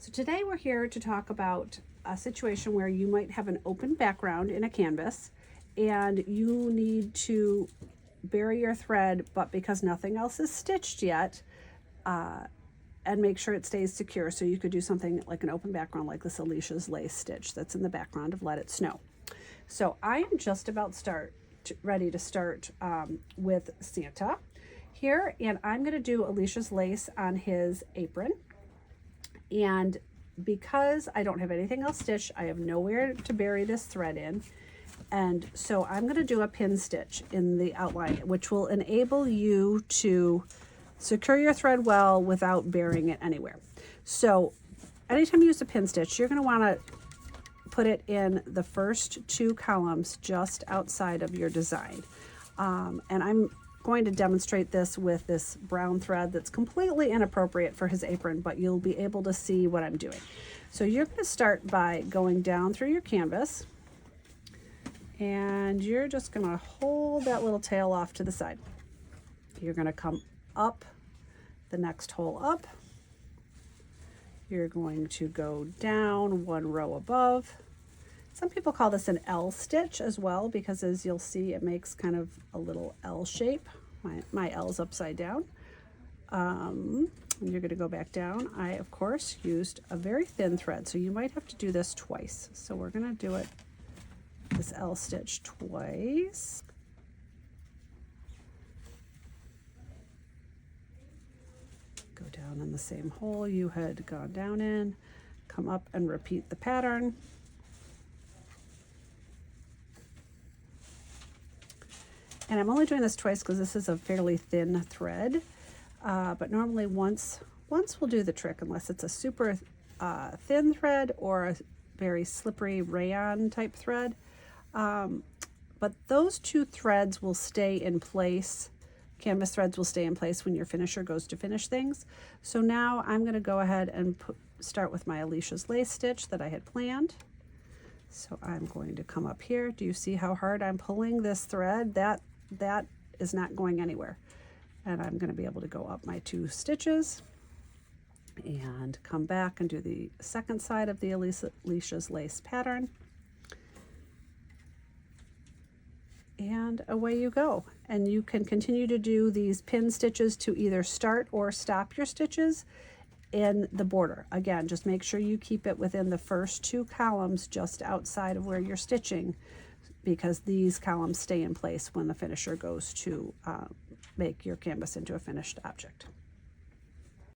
So today we're here to talk about a situation where you might have an open background in a canvas and you need to bury your thread, but because nothing else is stitched yet, and make sure it stays secure. So you could do something like an open background like this Alicia's lace stitch that's in the background of Let It Snow. So I am just about ready to start with Santa here, and I'm going to do Alicia's lace on his apron. And because I don't have anything else stitched, I have nowhere to bury this thread in. And so I'm going to do a pin stitch in the outline, which will enable you to secure your thread well without burying it anywhere. So anytime you use a pin stitch, you're going to want to put it in the first two columns just outside of your design. And I'm going to demonstrate this with this brown thread that's completely inappropriate for his apron, but you'll be able to see what I'm doing. So you're going to start by going down through your canvas, and you're just going to hold that little tail off to the side. You're going to come up the next hole up. You're going to go down one row above. Some people call this an L stitch as well, because as you'll see, it makes kind of a little L shape. My L's upside down. And you're going to go back down. I, of course, used a very thin thread, so you might have to do this twice. So we're going to do it, this L stitch, twice. Go down in the same hole you had gone down in. Come up and repeat the pattern. And I'm only doing this twice because this is a fairly thin thread, but normally once will do the trick, unless it's a super thin thread or a very slippery rayon type thread. But those two threads will stay in place. Canvas threads will stay in place when your finisher goes to finish things. So now I'm going to go ahead and start with my Alicia's lace stitch that I had planned. So I'm going to come up here. Do you see how hard I'm pulling this thread? That is not going anywhere. And I'm going to be able to go up my two stitches and come back and do the second side of the Alicia's lace pattern. And away you go. And you can continue to do these pin stitches to either start or stop your stitches in the border. Again, just make sure you keep it within the first two columns just outside of where you're stitching, because these columns stay in place when the finisher goes to make your canvas into a finished object.